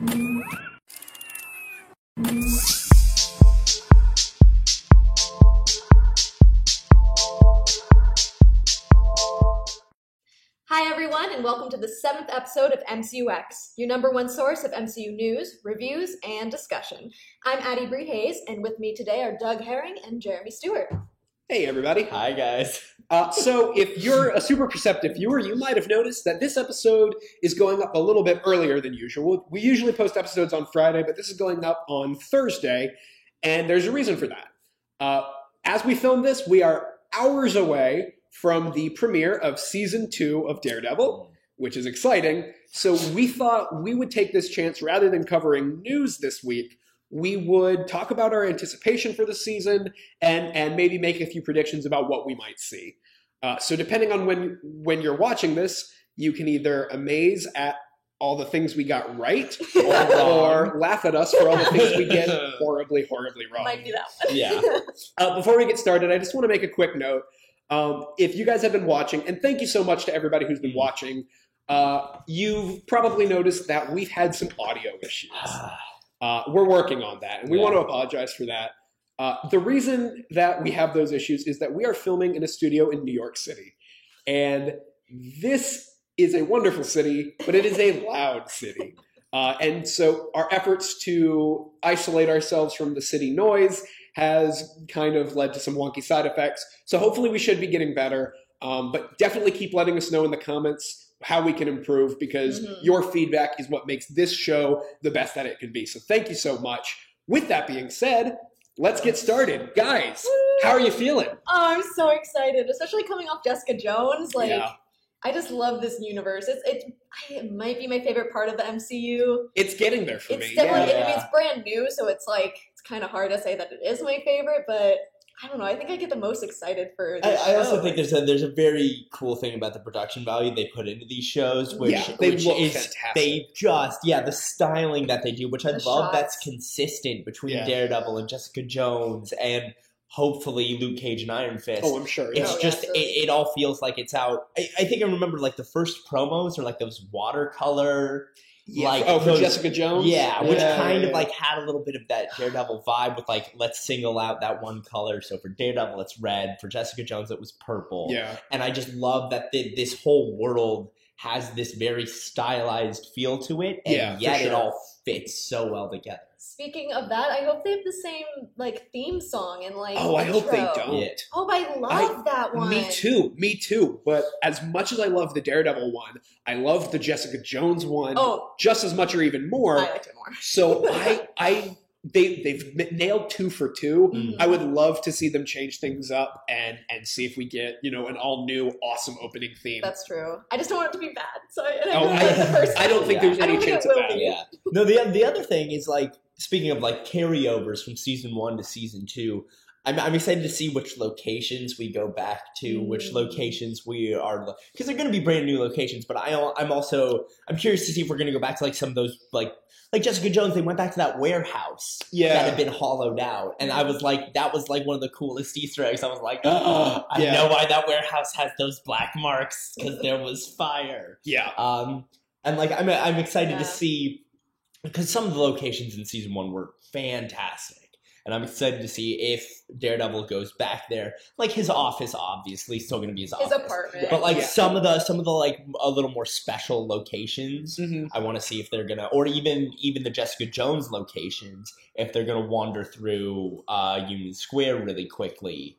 Hi everyone, and welcome to the 7th episode of MCUX, your number one source of MCU news, reviews, and discussion. I'm Addie Bree Hayes, and with me today are Doug Herring and Jeremy Stewart. Hey everybody. Hi guys. So if you're a super perceptive viewer, you might have noticed that this episode is going up a little bit earlier than usual. We usually post episodes on Friday, but this is going up on Thursday, and there's a reason for that. As we film this, we are hours away from the premiere of Season 2 of Daredevil, which is exciting. So we thought we would take this chance, rather than covering news this week, we would talk about our anticipation for the season and maybe make a few predictions about what we might see. So depending on when you're watching this, you can either amaze at all the things we got right or laugh at us for all the things we get horribly, horribly wrong. Might be that one. Yeah. Before we get started, I just want to make a quick note. If you guys have been watching, and thank you so much to everybody who's been watching, you've probably noticed that we've had some audio issues. We're working on that, and we want to apologize for that. The reason that we have those issues is that we are filming in a studio in New York City. And this is a wonderful city, but it is a loud city. And so our efforts to isolate ourselves from the city noise has kind of led to some wonky side effects. So hopefully we should be getting better. But definitely keep letting us know in the comments how we can improve, because your feedback is what makes this show the best that it can be. So thank you so much. With that being said, let's get started. Guys, how are you feeling? Oh, I'm so excited, especially coming off Jessica Jones. Yeah. I just love this universe. It might be my favorite part of the MCU. It's getting there for me. It's definitely, Yeah. I mean, it's brand new, so it's kind of hard to say that it is my favorite, but I don't know. I think I get the most excited for this I also show. think there's a very cool thing about the production value they put into these shows, which, they which look is fantastic. the styling that they do, which I The love. shots. That's consistent between Yeah. Daredevil and Jessica Jones, and hopefully Luke Cage and Iron Fist. Oh, I'm sure. It's Oh, yeah, just absolutely. it all feels like it's out. I think I remember like the first promos are like those watercolor. Like for those- Jessica Jones? Yeah, which Yeah, kind yeah, of like had a little bit of that Daredevil vibe with like, let's single out that one color. So for Daredevil, it's red. For Jessica Jones, it was purple. Yeah. And I just love that this whole world has this very stylized feel to it, and Yeah, for yet it sure. all fits so well together. Speaking of that, I hope they have the same theme song and Oh, I hope they intro. don't. Yeah. Oh, I love that one. Me too. But as much as I love the Daredevil one, I love the Jessica Jones one Oh, just as much or even more. I liked it more. So they've nailed 2 for 2. Mm. I would love to see them change things up and see if we get, an all new awesome opening theme. That's true. I just don't want it to be bad. So I I don't think there's I don't any think chance it of will that. be. Yeah. No, the other thing is like, speaking of like carryovers from season 1 to season 2, I'm excited to see which locations we go back to, which locations we are, because they're going to be brand new locations. But I'm curious to see if we're going to go back to like some of those like Jessica Jones. They went back to that warehouse that had been hollowed out, and I was like, that was like one of the coolest Easter eggs. I was like, I know why that warehouse has those black marks, because there was fire. Yeah. And like I'm excited Yeah. to see, because some of the locations in season 1 were fantastic, and I'm excited to see if Daredevil goes back there. Like his office, obviously, still going to be his office. His apartment. But like Yeah. some of the like a little more special locations, I want to see if they're gonna, or even the Jessica Jones locations, if they're gonna wander through Union Square really quickly.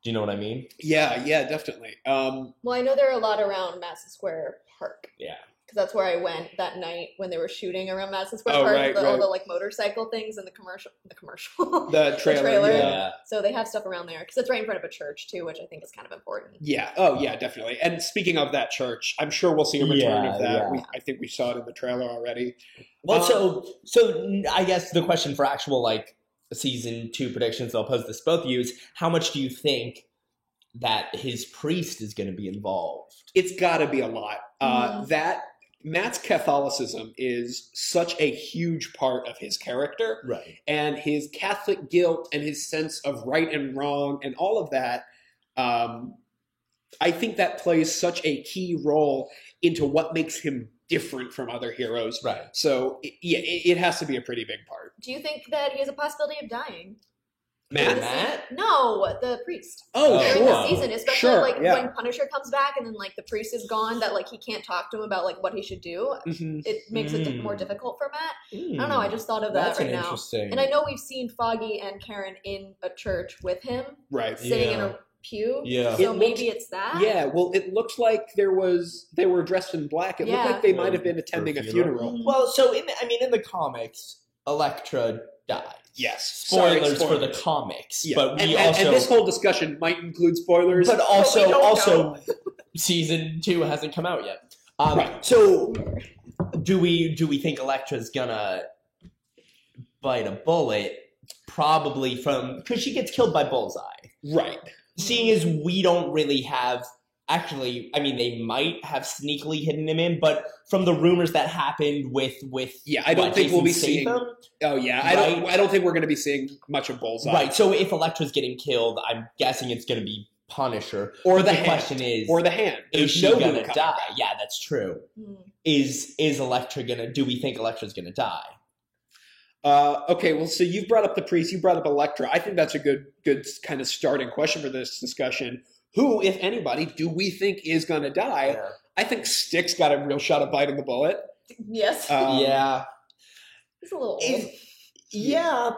Do you know what I mean? Yeah, definitely. Well, I know there are a lot around Madison Square Park. Yeah. Because that's where I went that night when they were shooting around Madison Square Oh, Park. right, All right. the like motorcycle things and the commercial. The trailer. Yeah. So they have stuff around there because it's right in front of a church too, which I think is kind of important. Yeah. Oh, yeah, definitely. And speaking of that church, I'm sure we'll see a return of that. Yeah. I think we saw it in the trailer already. Well, so I guess the question for actual like season 2 predictions, I'll pose this to both of you, is how much do you think that his priest is going to be involved? It's got to be a lot. That Matt's Catholicism is such a huge part of his character, Right. and his Catholic guilt and his sense of right and wrong and all of that. I think that plays such a key role into what makes him different from other heroes. Right. So it has to be a pretty big part. Do you think that he has a possibility of dying? Matt? No, the priest. Oh, Oh, During sure. the season, especially Sure, like yeah. when Punisher comes back and then like the priest is gone, that like he can't talk to him about like what he should do. Mhm. It makes it more difficult for Matt. I I don't know. I just thought of that That's right an now. interesting. And I know we've seen Foggy and Karen in a church with him, Right. sitting in Yeah. a pew. Yeah. So It maybe looks- it's that. Yeah, well, it looked like they were dressed in black. It looked Yeah. like they might have been attending For a a funeral. Mhm. Well, so in the comics, Elektra dies. Yes. Spoilers Sorry, for the comics, Yeah. but and, we and- also and this whole discussion might include spoilers. but we also don't season 2 hasn't come out yet. Right. So do we think Elektra's gonna bite a bullet? Probably because she gets killed by Bullseye. Right. Seeing as we don't really have. Actually, I mean, they might have sneakily hidden him in, but from the rumors that happened with Yeah, I don't think we'll be Jason seeing. Statham, Oh yeah, Right. I don't think we're going to be seeing much of Bullseye. right? So if Elektra's getting killed, I'm guessing it's going to be Punisher. Or But the the hand. question is, Or the hand. is There's she no gonna Blue coming die? back. Yeah, that's true. Hmm. Is Elektra gonna? Do we think Elektra's gonna die? Okay, well, so you brought up the priest, you brought up Elektra. I think that's a good kind of starting question for this discussion. Who, if anybody, do we think is going to die? I think Styx got a real shot of biting the bullet. Yes. Yeah. He's a little old. Yeah.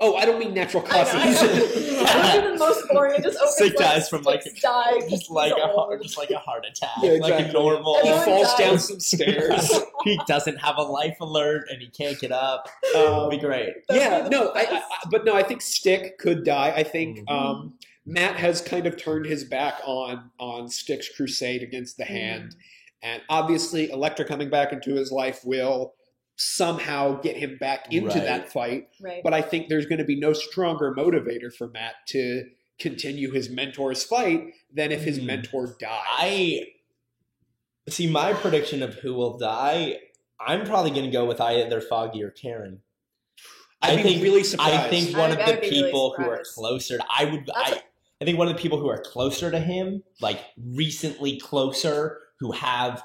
Oh, I don't mean natural I causes. know. That would be the most boring. It just opens Sick like, dies from, like, Styx died. Just like He's a old. heart, just like a heart attack, Yeah, like a exactly. normal. He Everyone falls dies. down some stairs. He doesn't have a life alert and he can't get up. Um, It'd be great. yeah, That'd be the no, best. but no, I think Stick could die. I think Mhm. Matt has kind of turned his back on Stick's crusade against the Hand, and obviously Elektra coming back into his life will somehow get him back into Right. that fight. Right. But I think there's going to be no stronger motivator for Matt to continue his mentor's fight than if his Mhm. mentor dies. I see my prediction of who will die. I'm probably going to go with either Foggy or Karen. I'd I be think- really surprised. I think one of I'd the be really people who are surprised. closer. That's I think one of the people who are closer to him, like recently closer, who have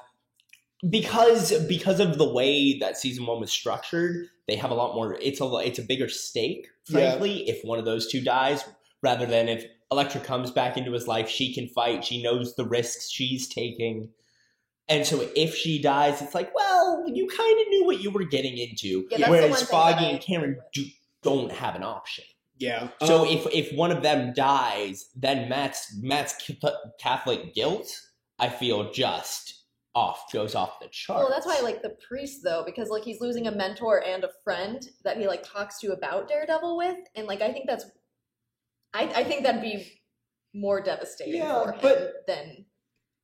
because of the way that season 1 was structured, they have a lot more. It's a bigger stake, frankly, if one of those two dies, rather than if Elektra comes back into his life, she can fight. She knows the risks she's taking. And so if she dies, it's like, well, you kind of knew what you were getting into. Yeah, that's the Whereas one thing Foggy that I and Karen agree don't have an option. yeah. So if one of them dies, then Matt's Catholic guilt, I feel, just goes off the charts. Well, that's why I like the priest though, because like he's losing a mentor and a friend that he like talks to about Daredevil with, and like I think that's, I think that'd be more devastating Yeah, for him but- than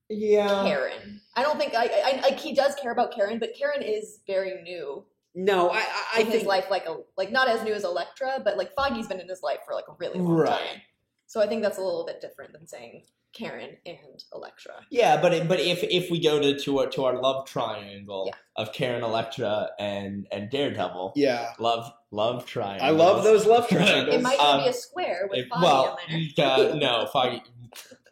yeah. Karen. I don't think I like he does care about Karen, but Karen is very new No, I in his think life, like not as new as Elektra, but like Foggy's been in his life for like a really long Right. time. So I think that's a little bit different than saying Karen and Elektra. Yeah, but if we go to our love triangle Yeah. of Karen, Elektra, and Daredevil, yeah. love triangles. I love those love triangles. It might even be a square with Foggy in there. No, Foggy.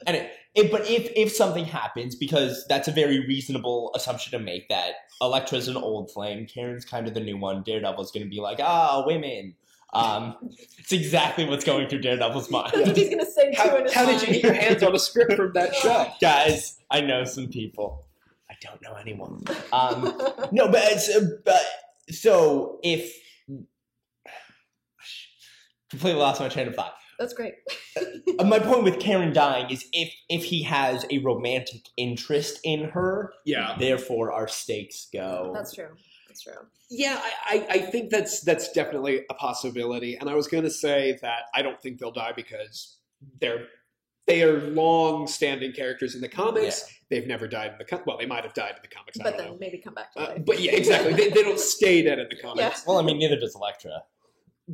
And but if something happens, because that's a very reasonable assumption to make, that Elektra's an old flame, Karen's kind of the new one, Daredevil's going to be like, women. It's exactly what's going through Daredevil's mind. That's what he's gonna say too in his How did you mind. get your hands on a script from that show? Guys, I know some people. I don't know anyone. No, but so if completely lost my train of thought. That's great. My point with Karen dying is if he has a romantic interest in her, Yeah. therefore our stakes go. That's true. That's true. Yeah, I think that's definitely a possibility. And I was going to say that I don't think they'll die because they are long-standing characters in the comics. They've never died in the well, they might have died in the comics. I But don't then know. maybe come back to life. But yeah, exactly. They don't stay dead in the comics. Yeah. Well, I mean, neither does Elektra.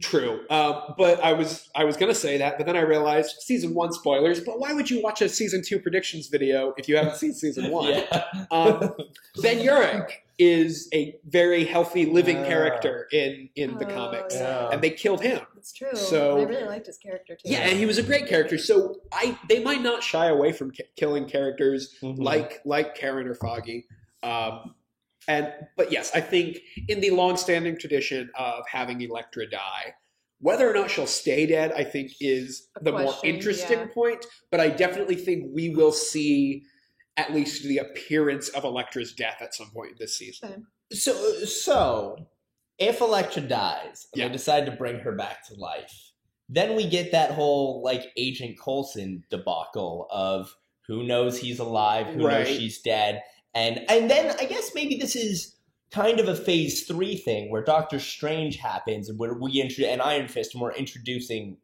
True. But I was going to say that, but then I realized season 1 spoilers. But why would you watch a season 2 predictions video if you haven't seen season 1? Yeah. Ben Urich is a very healthy living Yeah. character in the Oh, comics, yeah. and they killed him. That's true. So- I really liked his character too. Yeah, and he was a great character. So they might not shy away from killing characters Mhm. like Karen or Foggy. But yes, I think in the long-standing tradition of having Elektra die, whether or not she'll stay dead, I think is A the more question, interesting yeah. point. But I definitely think we will see at least the appearance of Elektra's death at some point this season. So if Elektra dies, and Yeah. they decide to bring her back to life, then we get that whole like Agent Coulson debacle of who knows he's alive, who knows Right. she's dead, and then I guess maybe this is kind of a phase 3 thing where Doctor Strange happens and where and Iron Fist and we're introducing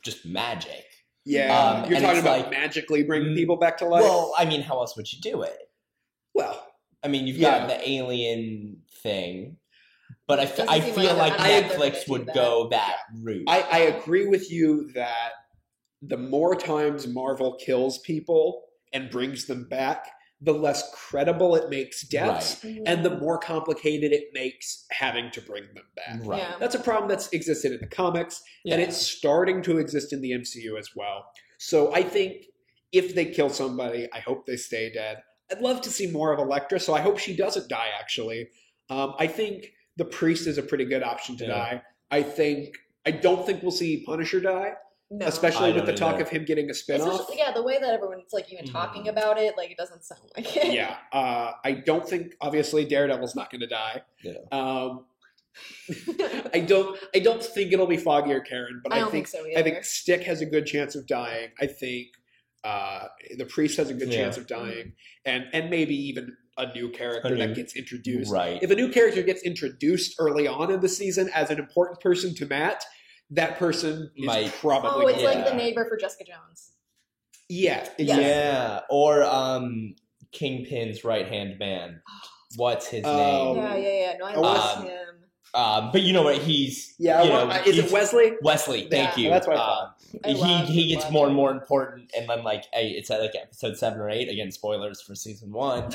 just magic. Yeah, you're and talking it's about like- magically bringing people back to life. Well, I mean, how else would you do it? Well, I mean, you've Yeah. got the alien thing, but I Doesn't feel seem like like they're Netflix gonna do would that. go that route. I agree with you that the more times Marvel kills people and brings them back, the less credible it makes deaths, and the more complicated it makes having to bring them back. Right. Yeah. That's a problem that's existed in the comics, and Yeah. it's starting to exist in the MCU as well. So I think if they kill somebody, I hope they stay dead. I'd love to see more of Elektra, so I hope she doesn't die, actually. I think the Priest is a pretty good option to Yeah. die. I don't think we'll see Punisher die, No. especially I with the don't talk either. of him getting a spinoff. Especially, yeah, the way that everyone's like even talking about it, like it doesn't sound like it. Yeah, I don't think obviously Daredevil's not going to die. Yeah. I don't think it'll be Foggy or Karen, but I I don't think think so I think either. Stick has a good chance of dying. I think the Priest has a good Yeah. chance of dying, and maybe even a new character that gets introduced. Right. If a new character gets introduced early on in the season as an important person to Matt, that person is Might- probably Oh, it's going like to the die. neighbor for Jessica Jones. Yeah, Yes. Yeah. Or Kingpin's right-hand man. What's his Oh. name? Yeah. No, I I love wanna- him. But you know what? He's Yeah, you what- know, is it he's- Wesley? Wesley, thank Yeah. you. That's what I thought. I love He gets him. more and more important, and then like it's at like episode 7 or 8. Again, spoilers for season 1.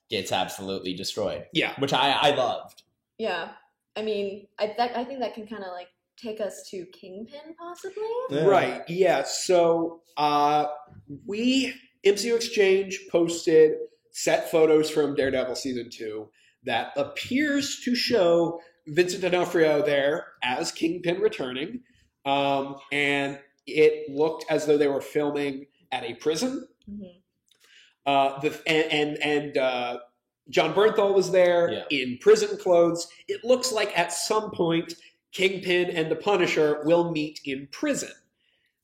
Gets absolutely destroyed, Yeah, which I loved. Yeah. I mean, I think that can kind of like take us to Kingpin, possibly. Yeah. right. Yeah. So MCU Exchange posted set photos from Daredevil season 2 that appears to show Vincent D'Onofrio there as Kingpin returning, and it looked as though they were filming at a prison. Mhm. John Bernthal was there Yeah. in prison clothes. It looks like at some point Kingpin and the Punisher will meet in prison.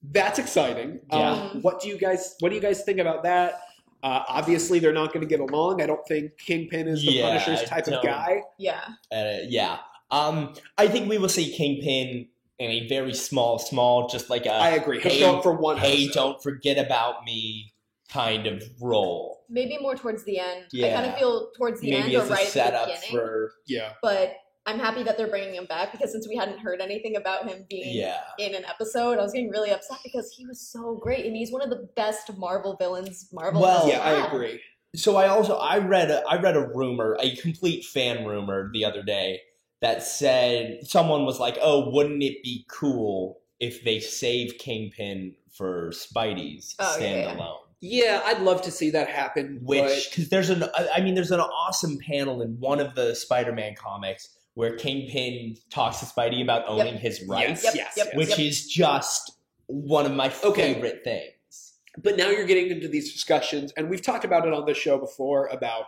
That's exciting. Yeah. What do you guys think about that? Obviously, they're not going to get along. I don't think Kingpin is the Yeah, Punisher's I type of don't. guy. Yeah. Yeah. I think we will see Kingpin in a very small, just like I a agree. He'll hey- show up for one hey, episode. don't forget about me kind of role. Maybe more towards the end. I Yeah. kind of feel towards the Maybe end or as a right at the setup beginning. for Yeah. But I'm happy that they're bringing him back because since we hadn't heard anything about him being in an episode, I was getting really upset because he was so great and he's one of the best Marvel villains Marvel Well, has Yeah, I had. agree. So I read a rumor, a complete fan rumor the other day that said someone was like, "Oh, wouldn't it be cool if they save Kingpin for Spidey's Oh, yeah. standalone?" Yeah, I'd love to see that happen. Which because there's an awesome panel in one of the Spider-Man comics where Kingpin talks to Spidey about owning his rights, Yep. which is just one of my Okay. favorite things. But now you're getting into these discussions, and we've talked about it on this show before about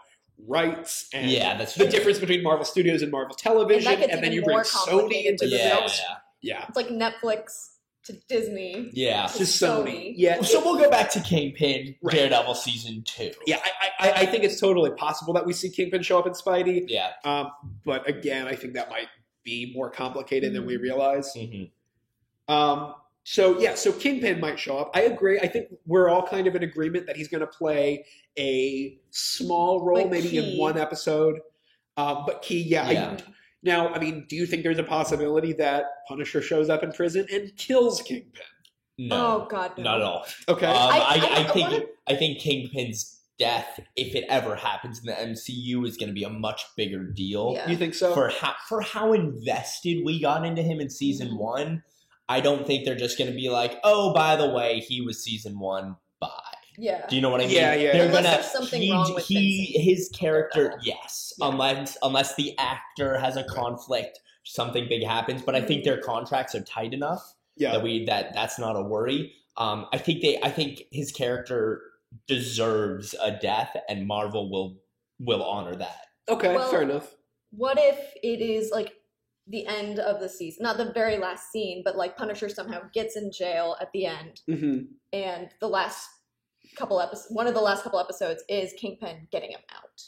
rights and Yeah, that's the true. difference between Marvel Studios and Marvel Television, And that gets and then even you bring more Sony complicated into with the Yeah, mix. yeah, Yeah, It's like Netflix to Disney. yeah. To to Sony. Yeah, So we'll go back to Kingpin, Right. Daredevil season 2. yeah. I think it's totally possible that we see Kingpin show up in Spidey. Yeah. But again, I think that might be more complicated than we realize. Mhm. So Kingpin might show up. I agree. I think we're all kind of in agreement that he's going to play a small role, Like maybe key. in one episode. But key, Yeah. Now, I mean, do you think there's a possibility that Punisher shows up in prison and kills Kingpin? No, Oh God, no. not at all. Okay. I think Kingpin's death, if it ever happens in the MCU, is going to be a much bigger deal. Yeah. You think so? For how invested we got into him in season Mhm. 1. I don't think they're just going to be like, "Oh, by the way, he was season 1. Bye." Yeah. Do you know what I mean? Yeah, yeah. They're Unless gonna there's something wrong with his character, Daredevil. yes. Yeah. Unless the actor has a conflict, something big happens. But I think their contracts are tight enough Yeah. that's not a worry. I think his character deserves a death, and Marvel will honor that. Okay, Well, fair enough. What if it is like the end of the season, not the very last scene, but like Punisher somehow gets in jail at the end, Hmm. and the last couple episodes, one of the last couple episodes is Kingpin getting him out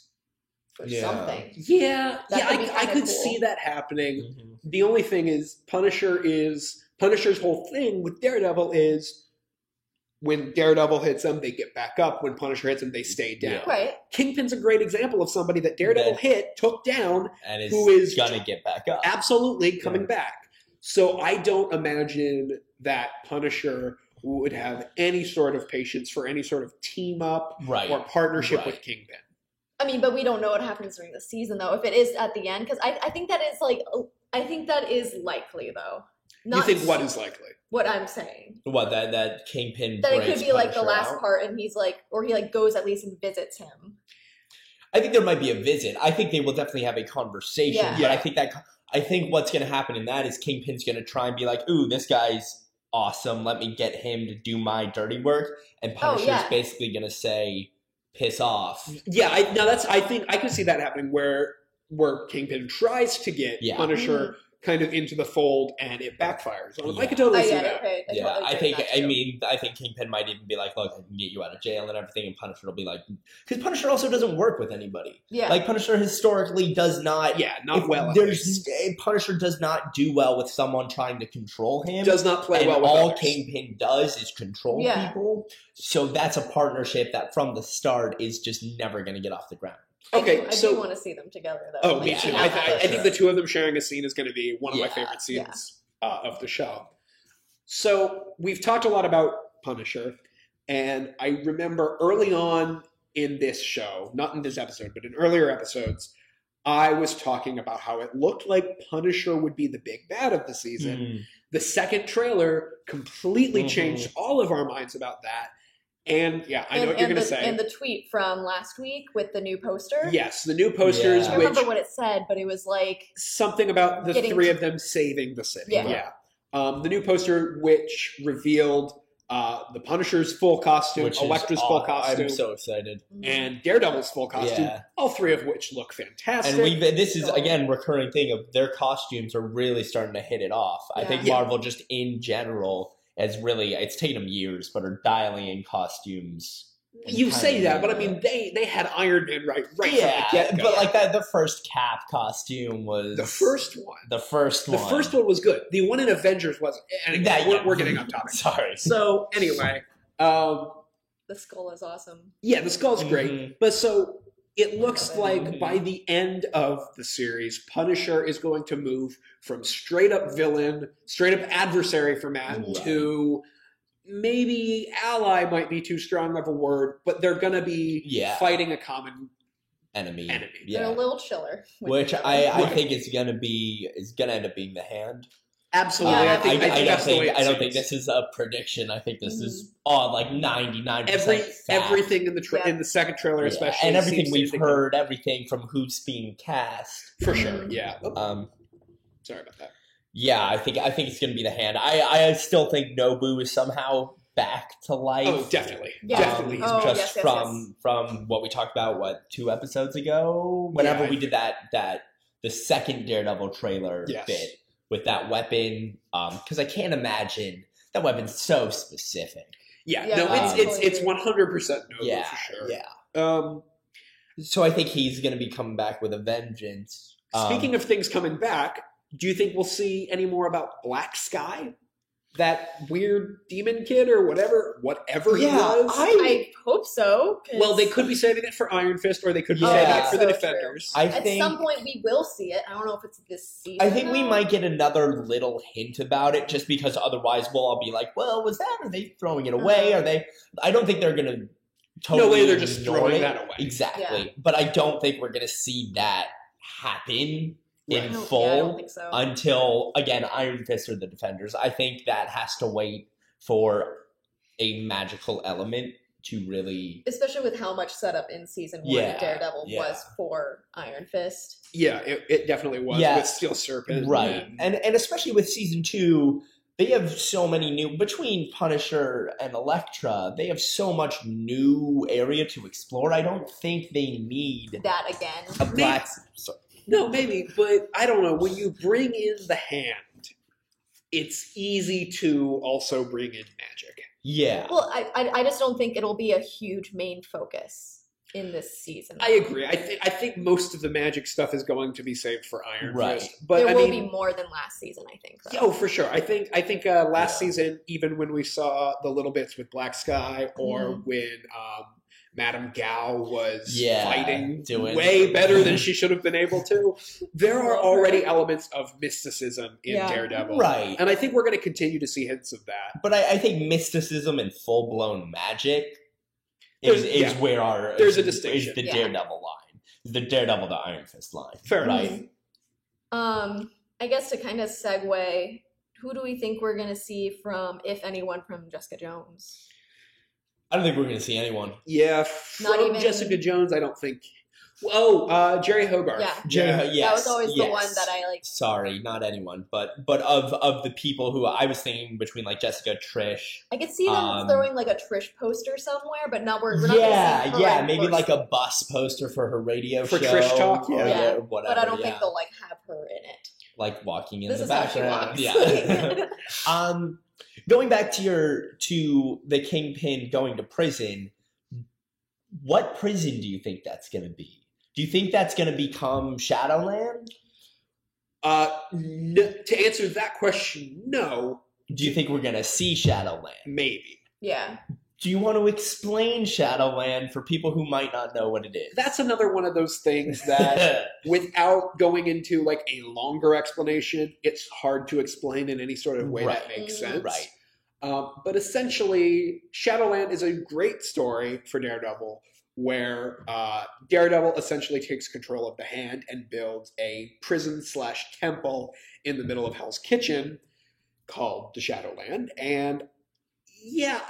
for Yeah. something. Yeah, That could be I kinda could cool. see that happening. Mm-hmm. The only thing is Punisher's whole thing with Daredevil is when Daredevil hits them, they get back up. When Punisher hits them, they stay down. Yeah. Right. Kingpin's a great example of somebody that Daredevil hit, took down, And who is gonna get back up. absolutely coming back. So I don't imagine that Punisher would have any sort of patience for any sort of team up Right. or partnership Right. with Kingpin. I mean, but we don't know what happens during the season though. If it is at the end, because I think that is like I think that is likely though. You think what is likely? What I'm saying. What that Kingpin That it could breaks be like the Punisher last out? part, and he's like, or he like goes at least and visits him. I think there might be a visit. I think they will definitely have a conversation. Yeah. But I think what's going to happen in that is Kingpin's going to try and be like, "Ooh, this guy's awesome. Let me get him to do my dirty work." And Punisher's yeah. basically going to say, "Piss off." Yeah, I think I could see that happening where Kingpin tries to get Yeah. Punisher kind of into the fold and it backfires on him. I could totally see that. Okay. Yeah, totally I get think. that I too. mean, I think Kingpin might even be like, "Look, I can get you out of jail and everything," and Punisher will be like, because Punisher also doesn't work with anybody. Yeah. Like Punisher historically does not. Yeah, not well. Punisher does not do well with someone trying to control him. Does not play and well with all others. Kingpin does is control Yeah. people. So that's a partnership that from the start is just never going to get off the ground. Okay, I so do want to see them together though. oh, Like, me yeah, too. yeah, I think sure. the two of them sharing a scene is going to be one of my Yeah, favorite scenes of the show. So we've talked a lot about Punisher, and I remember early on in this show, not in this episode, but in earlier episodes, I was talking about how it looked like Punisher would be the big bad of the season. The second trailer completely Mhm. changed all of our minds about that. And yeah, I know what you're going to say. And the tweet from last week with the new poster. Yes, the new posters, Yeah. I can't which remember what it said, but it was like, something about the Getting three to- of them saving the city. Yeah. The new poster, which revealed the Punisher's full costume, Which is Elektra's full aw- costume, I'm so excited. and Daredevil's full costume. Yeah. All three of which look fantastic. And this is again recurring thing of their costumes are really starting to hit it off. I think Yeah. Marvel just in general has really it's taken them years, but are dialing in costumes. you and say kinda that, but I doing mean, they had Iron Man right yeah, from the get-go. but like that, the first Cap costume was the first one. The first The one. first one was good. The one in Avengers wasn't. And That- we're getting off topic. Sorry. So anyway, the skull is awesome. yeah, the skull's great. Mhm. But so it looks Mhm. like by the end of the series, Punisher is going to move from straight up villain, straight up adversary for Matt, Right. to maybe ally might be too strong of a word, but they're going to be Yeah. fighting a common enemy. enemy. They're Yeah. a little chiller. with Which each other. I Right. think is gonna end up being the Hand. Absolutely. Yeah, I think that's the way it I don't think seems. this is a prediction. I think this Mm-hmm. is all like 99% fact. Everything in the Yeah. in the second trailer, Yeah, especially, and everything seems to we've indicate- heard, everything from who's being cast. for sure. Mhm. Yeah. Sorry about that. Yeah, I think it's gonna be the Hand. I still think Nobu is somehow back to life. Oh, definitely, Yeah. definitely. Oh, just yes, yes, from what we talked about 2 episodes ago whenever Yeah, we did that the second Daredevil trailer Yes. bit with that weapon because I can't imagine that weapon's so specific. Yeah, Yeah, no, I it's totally 100% no Yeah, for sure. yeah. So I think he's going to be coming back with a vengeance. Speaking of things coming back, do you think we'll see any more about Black Sky? That weird demon kid or whatever he Yeah, was? I hope so. 'cause Well, they could be saving it for Iron Fist, or they could be Yeah. saving it for the So true. Defenders. I At think some point we will see it. I don't know if it's this season. I think we though. might get another little hint about it, just because otherwise we'll all be like, "Well, was that? Are they throwing it away? Are they?" I don't think they're going to. Totally No way they're just ignore throwing it. that away. Exactly, but I don't think we're going to see that happen I in don't- full yeah, I don't think so. until again Iron Fist or the Defenders. I think that has to wait for a magical element to really. Especially with how much setup in season 1 Yeah, of Daredevil yeah. was for Iron Fist. Yeah, it definitely was Yeah. with Steel Serpent. Right. And especially with season 2, they have so many new, between Punisher and Elektra, they have so much new area to explore. I don't think they need That again. a black. No, maybe, but I don't know. When you bring in the Hand, it's easy to also bring in magic. Yeah. Well, I just don't think it'll be a huge main focus in this season. I agree. I think most of the magic stuff is going to be saved for Iron Right. Fist. But there I will mean, be more than last season, I think. Though. oh, for sure. I think last Yeah. season, even when we saw the little bits with Black Sky, or Mhm. when Madame Gao was Yeah, fighting doing- way better than she should have been able to, there are already elements of mysticism in Yeah. Daredevil. Right. And I think we're going to continue to see hints of that. But I think mysticism and full blown magic There's- is yeah. where our There's a distinction. is the Yeah. Daredevil line, the Daredevil to Iron Fist line. Fair enough. right? I guess to kind of segue, who do we think we're gonna see from, if anyone, from Jessica Jones? I don't think we're going to see anyone. Yeah, Not from even- Jessica Jones, I don't think. Oh, Jerry Hogarth. Yeah. Yes, That was always the yes. one that I like. Sorry, not anyone, but of the people who I was thinking between like Jessica, Trish. I could see them throwing like a Trish poster somewhere, but we're not Yeah, gonna see her yeah, in maybe person. like a bus poster for her radio For show. Trish Talk, or yeah. whatever. But I don't yeah. think they'll like have her in it. Like walking in This the is how she background. walks. Yeah. Going back to the Kingpin going to prison, what prison do you think that's going to be? Do you think that's going to become Shadowland? To answer that question, no, Do you think we're going to see Shadowland? maybe. Yeah. Do you want to explain Shadowland for people who might not know what it is? That's another one of those things that, without going into like a longer explanation, it's hard to explain in any sort of way that Right. makes Mhm. sense. right. But essentially, Shadowland is a great story for Daredevil, where Daredevil essentially takes control of the Hand and builds a prison/temple in the middle of Hell's Kitchen called the Shadowland. And yeah,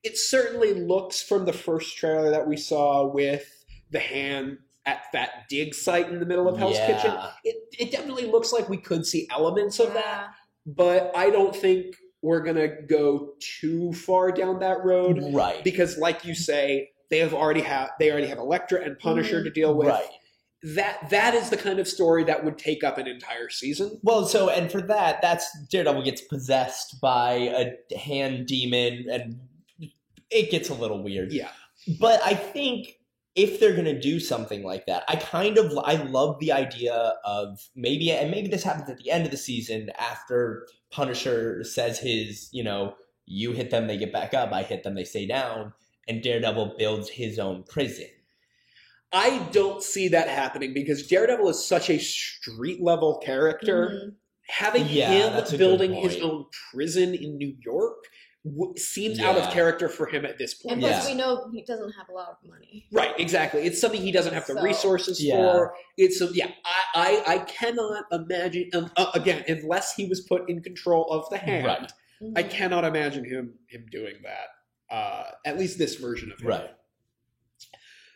it certainly looks, from the first trailer that we saw with the Hand at that dig site in the middle of Hell's Yeah. Kitchen, it definitely looks like we could see elements of that. Yeah. But I don't think we're going to go too far down that road, Right. because like you say, they already have Elektra and Punisher to deal with. Right. That is the kind of story that would take up an entire season. Well, so, and for that, that's Daredevil gets possessed by a hand demon, and it gets a little weird. Yeah. But I think if they're going to do something like that, I love the idea of maybe this happens at the end of the season after Punisher says his, you hit them, they get back up, I hit them, they stay down, and Daredevil builds his own prison. I don't see that happening because Daredevil is such a street level character. Mhm. Having Yeah, that's a him good building his point. own prison in New York seems out of Yeah. character for him at this point. And plus, Yeah. we know he doesn't have a lot of money. Right, exactly. It's something he doesn't have the So- resources Yeah. for. I cannot imagine, again, unless he was put in control of the Hand, Right. I Mhm. cannot imagine him doing that. At least this version of him. Right.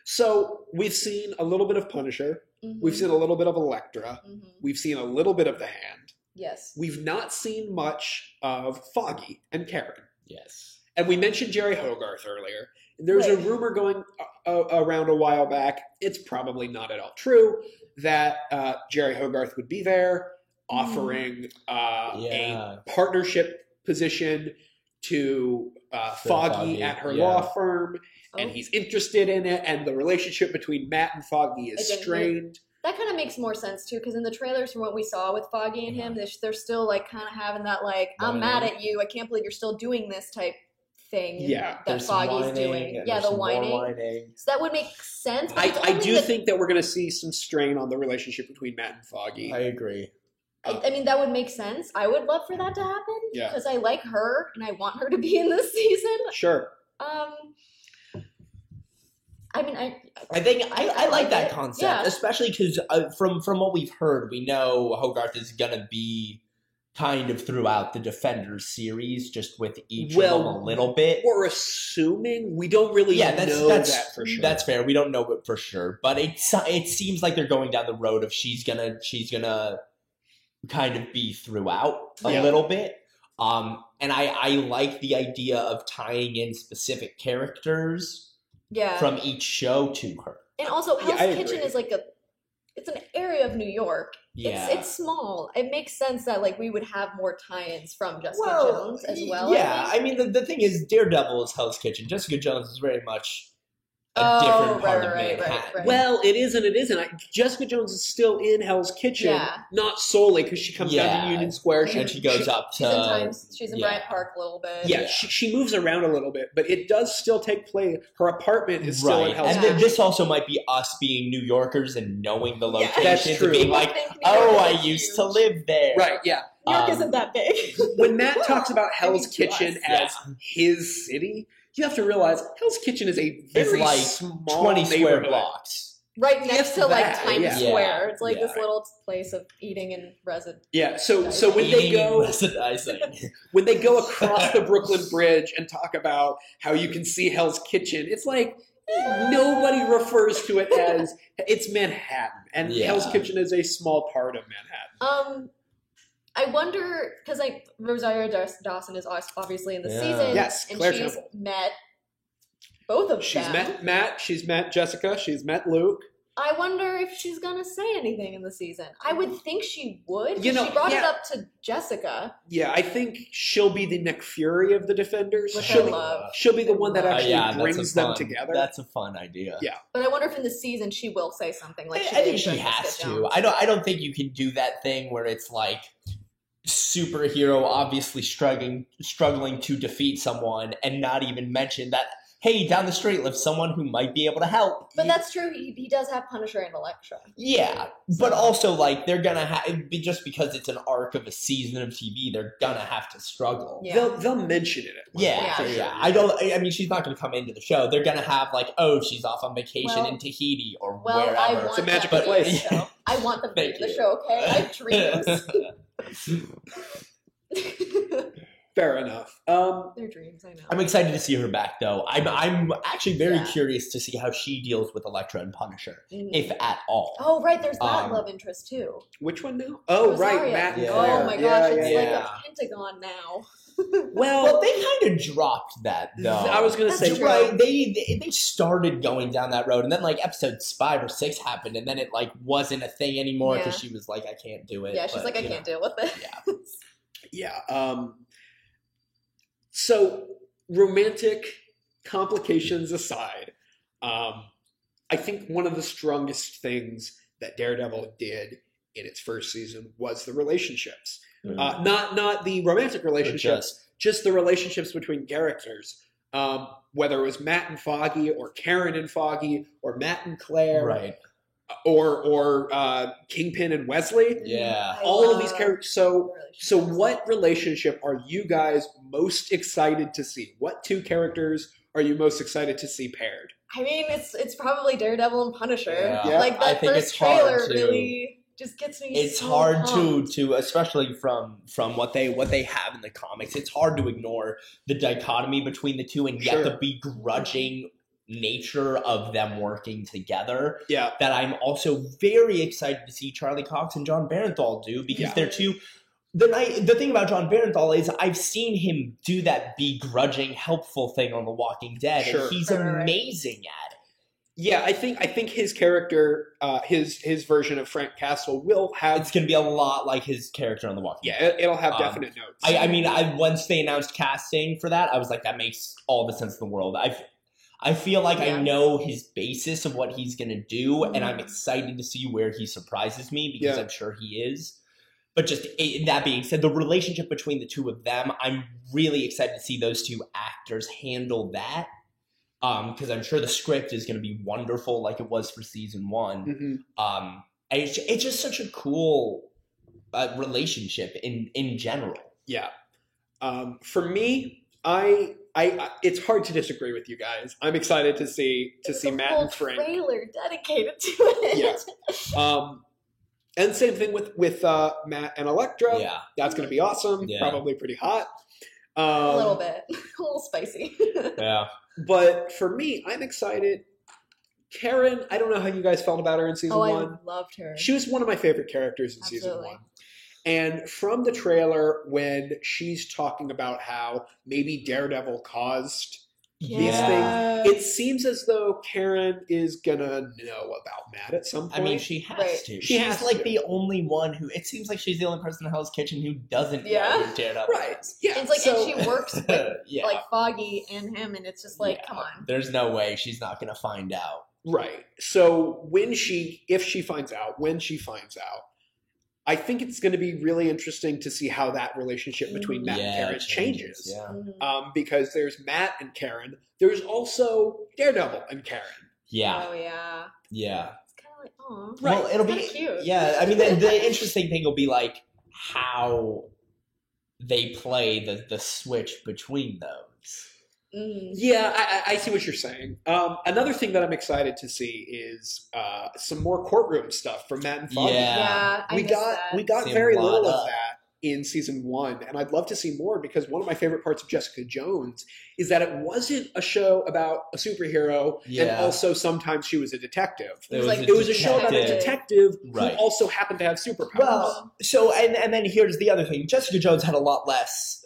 So we've seen a little bit of Punisher. Mhm. We've seen a little bit of Elektra. Mhm. We've seen a little bit of the Hand. Yes. We've not seen much of Foggy and Karen. Yes. And we mentioned Jerry Hogarth earlier. There's a Right. rumor going around a while back. It's probably not at all true that Jerry Hogarth would be there, offering Yeah. a partnership position to Foggy Foggy, at her yeah. law firm, and Oh. he's interested in it. And the relationship between Matt and Foggy is I didn't hear- strained. That kind of makes more sense too, because in the trailers from what we saw with Foggy and him, they're still like kind of having that like, I'm mad at you, I can't believe you're still doing this type thing. Yeah, that There's some Foggy's whining, doing. and Yeah, there's the some more whining. whining. So that would make sense. But it's I only do the- think that we're going to see some strain on the relationship between Matt and Foggy. I agree. I mean, that would make sense. I would love for that to happen. Yeah. Because I like her and I want her to be in this season. Sure. I mean, I think I like that it. concept, Yeah. especially because from what we've heard, we know Hogarth is gonna be kind of throughout the Defenders series, just with each Well, of them a little bit. We're assuming. We don't really know that for sure. That's fair. We don't know it for sure, but it seems like they're going down the road of she's gonna kind of be throughout a little bit. And I like the idea of tying in specific characters from each show to her. And also, Hell's Kitchen agree. is like it's an area of New York. Yeah. It's small. It makes sense that like we would have more tie-ins from Jessica Jones as well. Yeah, I mean the thing is, Daredevil is Hell's Kitchen. Jessica Jones is very much a different part of Manhattan. Right. Well, it is and it isn't. Jessica Jones is still in Hell's Kitchen, not solely because she comes down to Union Square. And she goes up to... She's in Bryant Park a little bit. Yeah, she moves around a little bit, but it does still take place. Her apartment is still in Hell's Kitchen. And this also might be us being New Yorkers and knowing the locations. That's true. And being like, oh, I used to live there. Right, yeah. New York isn't that big. When Matt talks about Hell's Kitchen as his city, you have to realize Hell's Kitchen is a very like small 20 square neighborhood. blocks. Right next to like Times yeah. Square. It's like Yeah. this little place of eating and residence. Yeah, so when they go when they go across the Brooklyn Bridge and talk about how you can see Hell's Kitchen, it's like nobody refers to it as it's Manhattan, and Hell's Kitchen is a small part of Manhattan. I wonder because like Rosario Dawson is obviously in the season, Yes, and Claire she's Temple. met both of She's them. met Matt, she's met Jessica, she's met Luke. I wonder if she's gonna say anything in the season. I would think she would. You know, she brought it up to Jessica. Yeah, I think she'll be the Nick Fury of the Defenders. Which She'll I be, love. she'll be the one that actually that's brings them together. That's a fun idea. Yeah. But I wonder if in the season she will say something like she I think did she to has Jessica to. Jones. I don't think you can do that thing where it's like superhero obviously struggling to defeat someone and not even mention that, hey, down the street lives someone who might be able to help. But that's true. He does have Punisher and Elektra. Yeah, but also like they're gonna have just because it's an arc of a season of TV, they're gonna have to struggle. Yeah. They'll mention it. At one point, for sure. I mean, she's not gonna come into the show. They're gonna have like, oh, she's off on vacation in Tahiti or wherever. I want It's a magical that place. in the show. I want them to be Thank in the you. show. Okay, I have dreams. Fair enough. They're dreams. I know. I'm excited to see her back, though. I'm actually very Yeah. curious to see how she deals with Elektra and Punisher, Mhm. if at all. Oh, right. There's that Um, love interest too. Which one now? Oh, right, Rosario. Matt and Yeah. Claire. Oh my gosh, it's yeah. like a pentagon now. Well, they kind of dropped that, though. I was going to That's say, true. Right, they started going down that road, and then like episodes 5 or 6 happened, and then it like wasn't a thing anymore because she was like, I can't do it. Yeah, she's But, like, I you can't know. deal with it. yeah. So romantic complications aside, I think one of the strongest things that Daredevil did in its first season was the relationships. Not the romantic relationships, just the relationships between characters. Whether it was Matt and Foggy, or Karen and Foggy, or Matt and Claire, Right. or Kingpin and Wesley. Yeah. All of these characters. So what relationship are you guys most excited to see? What two characters are you most excited to see paired? I mean, it's probably Daredevil and Punisher. Yeah. Like I that think first it's hard trailer to- really just gets me. It's so hard pumped. to especially from what they have in the comics. It's hard to ignore the dichotomy between the two and yet Sure. the begrudging nature of them working together. Yeah. That I'm also very excited to see Charlie Cox and John Barenthal do because Yeah. they're two. The thing about John Barenthal is I've seen him do that begrudging, helpful thing on The Walking Dead, Sure. and he's Right. amazing at it. Yeah, I think his character, his version of Frank Castle will have. It's going to be a lot like his character on The Walking Dead. Yeah, it'll have definite notes. I mean, once they announced casting for that, I was like, that makes all the sense in the world. I feel like I know his basis of what he's going to do, and I'm excited to see where he surprises me because I'm sure he is. But just that being said, the relationship between the two of them, I'm really excited to see those two actors handle that. Because I'm sure the script is going to be wonderful like it was for season 1. Mhm. It's just such a cool relationship in general. Yeah. For me, I it's hard to disagree with you guys. I'm excited to see There's Matt a whole and Frank. trailer dedicated to it. Yeah. And same thing with Matt and Elektra. Yeah. That's going to be awesome. Yeah. Probably pretty hot. A little bit. A little spicy. Yeah. But for me, I'm excited. Karen, I don't know how you guys felt about her in season I one. loved her. She was one of my favorite characters in season Absolutely. one. And from the trailer, when she's talking about how maybe Daredevil caused these Yeah. things, it seems as though Karen is gonna know about Matt at some point. I mean, she has Right. to. She She's has like to. the only one who. It seems like she's the only person in Hell's Kitchen who doesn't Yeah. know who Daredevil Right. is. Yeah. It's like, so, and she works with Yeah. like Foggy and him, and it's just like, Yeah. come on. There's no way she's not going to find out. right. So when if she finds out, I think it's going to be really interesting to see how that relationship between Matt and Karen it changes. Yeah. Mhm. Because there's Matt and Karen. There's also Daredevil and Karen. Yeah. Oh yeah. Yeah. It's kind of like, oh. Right. Well, it'll be Kinda cute. Yeah, I mean, the interesting thing will be like how they play the switch between those. Yeah, I see what you're saying. Another thing that I'm excited to see is some more courtroom stuff from Matt and Foggy. Yeah. Yeah, I we missed got that. we got See very a lot little of of- that in season one, and I'd love to see more because one of my favorite parts of Jessica Jones is that it wasn't a show about a superhero, and Yeah. also sometimes she was a detective. It was like- It was a show about a detective. detective Right. who also happened to have superpowers. Well, so and then here's the other thing: Jessica Jones had a lot less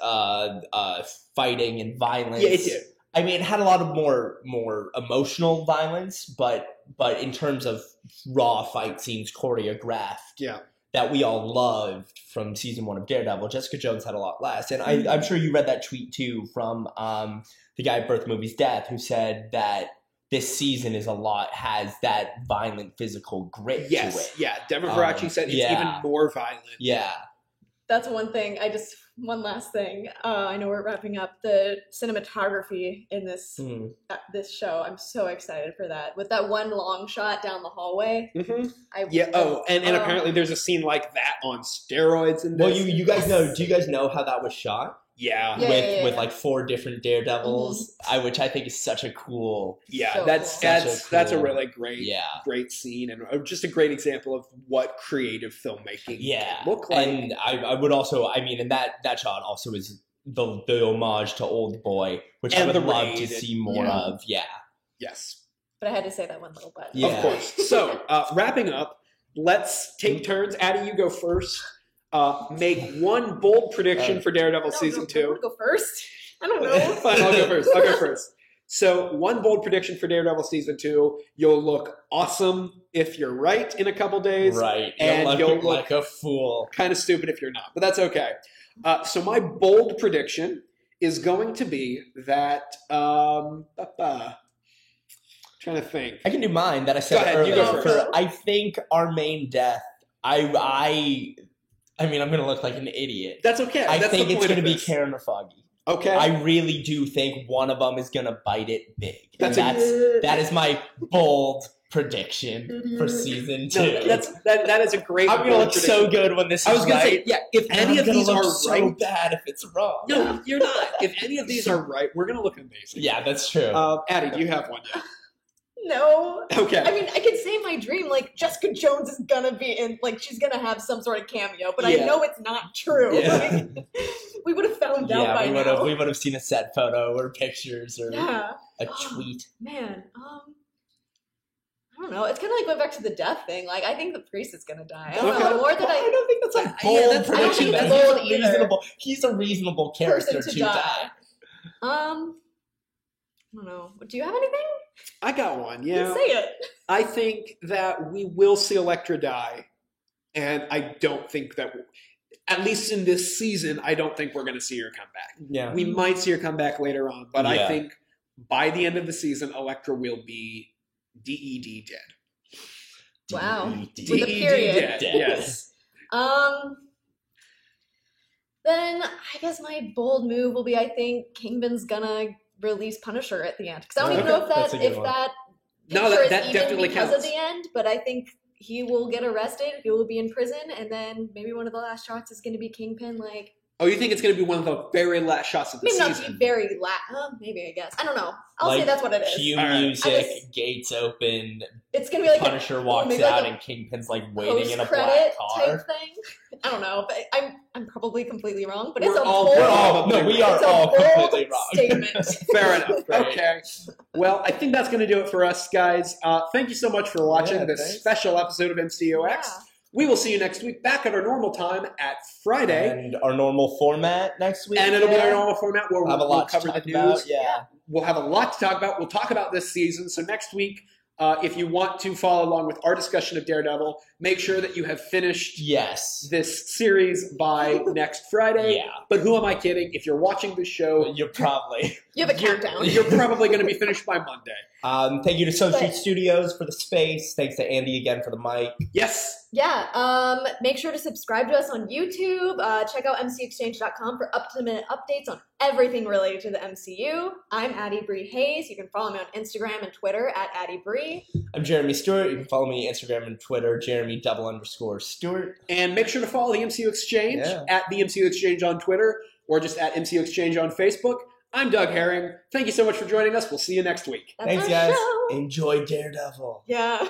fighting and violence. yeah, it did. I mean, it had a lot of more emotional violence, but in terms of raw fight scenes choreographed, Yeah. that we all loved from season one of Daredevil, Jessica Jones had a lot less. And I'm sure you read that tweet too from the guy at Birth Movies Death who said that this season has that violent physical grit to Yes, it. yeah. Devin Faraci said it's yeah. even more violent. Yeah. That's one thing. One last thing. I know we're wrapping up. The cinematography in this Hmm. this show. I'm so excited for that. With that one long shot down the hallway. Mm-hmm. I Yeah. Oh, and apparently there's a scene like that on steroids. In Well, this. you guys know. Do you guys know how that was shot? Yeah. Yeah, with yeah. like 4 different Daredevils, which I think is such a cool. Yeah, So that's cool. that's a cool- really great Yeah. great scene and just a great example of what creative filmmaking Yeah, can look like. and I would also, I mean, and that shot also is the homage to Old Boy, which I And would the love raid. to see more Yeah. of. Yeah, Yes, But I had to say that one little bit. Yeah. of course. So wrapping up, let's take turns. Addie, you go first. Make one bold prediction for Daredevil season I 2. want to go first. I don't know. Fine, I'll go first. So, one bold prediction for Daredevil season 2: you'll look awesome if you're right in a couple days. right. And You'll you'll look look like a fool. kind of stupid if you're not, but that's okay. So my bold prediction is going to be that trying to think. I can do mine that I Go said ahead, you earlier. go first. I think our main death. I mean, I'm gonna look like an idiot. That's okay. I That's think the it's point gonna of be this. Karen or Foggy. Okay. I really do think one of them is gonna bite it big. That's That is my bold prediction for season 2. no, that is a great. I'm gonna bold look so prediction. good when this I is was gonna right. say, yeah. If and any I'm of gonna these look are so right, bad if it's wrong. no, you're not. If any of these are right, we're gonna look amazing. Yeah, that's true. Addie, do you have one yet? No. Okay. I mean, I can say my dream, like, Jessica Jones is gonna be in, like, she's gonna have some sort of cameo, but Yeah. I know it's not true. Yeah. Like, we would have found out by now. we would have seen a set photo or pictures or Yeah. a tweet. Man, I don't know. It's kind of like going back to the death thing. Like, I think the priest is gonna die. I don't Okay. know. The more that I don't think that's a Yeah, bold that's- prediction. I don't think That's it's bold bold either. reasonable. He's a reasonable character person to die. I don't know. Do you have anything? I got one. You Yeah. say it. I think that we will see Elektra die, and I don't think that, at least in this season, I don't think we're going to see her come back. Yeah. We might see her come back later on, but I Yeah. think by the end of the season, Elektra will be DED dead. Wow. DED. With a period. dead. Dead. Yes. Then I guess my bold move will be, I think Kingpin's gonna release Punisher at the end, because I don't even Okay, know if that's a good if one. that No, picture that is even definitely because counts. of the end. But I think he will get arrested. He will be in prison, and then maybe one of the last shots is going to be Kingpin like Oh, you think it's going to be one of the very last shots of the Maybe season? not the very last. Maybe, I guess. I don't know. I'll Like, say that's what it is. Cue All right. music, I gates open, It's going to be like Punisher walks maybe like out, a and Kingpin's like waiting in a black post-credit car. type thing. I don't know, but I'm probably completely wrong. But We're it's a all- bold, we're all- No, we are it's a all bold completely wrong. statement. Fair enough. Right. Okay. Well, I think that's going to do it for us, guys. Thank you so much for watching Yeah, this thanks. special episode of MCUX. Yeah. We will see you next week back at our normal time at Friday. And our normal format next week. And it'll be yeah. our normal format where We'll have a we'll lot to cover the talk news. about. Yeah. We'll have a lot to talk about. We'll talk about this season. So next week, if you want to follow along with our discussion of Daredevil, make sure that you have finished Yes. this series by next Friday. Yeah. But who am I kidding? If you're watching this show, You're probably. You have a countdown. you're probably going to be finished by Monday. Thank you to Soap Street But- Studios for the space. Thanks to Andy again for the mic. Yes. Yeah, make sure to subscribe to us on YouTube. Check out mcexchange.com for up-to-the-minute updates on everything related to the MCU. I'm Addie Bree Hayes. You can follow me on Instagram and Twitter at Addie Bree. I'm Jeremy Stewart. You can follow me on Instagram and Twitter, Jeremy_Stewart. And make sure to follow the MCU Exchange Yeah. at the MCU Exchange on Twitter or just at MCU Exchange on Facebook. I'm Doug Herring. Thank you so much for joining us. We'll see you next week. That's Thanks, our guys. show. Enjoy Daredevil. Yeah.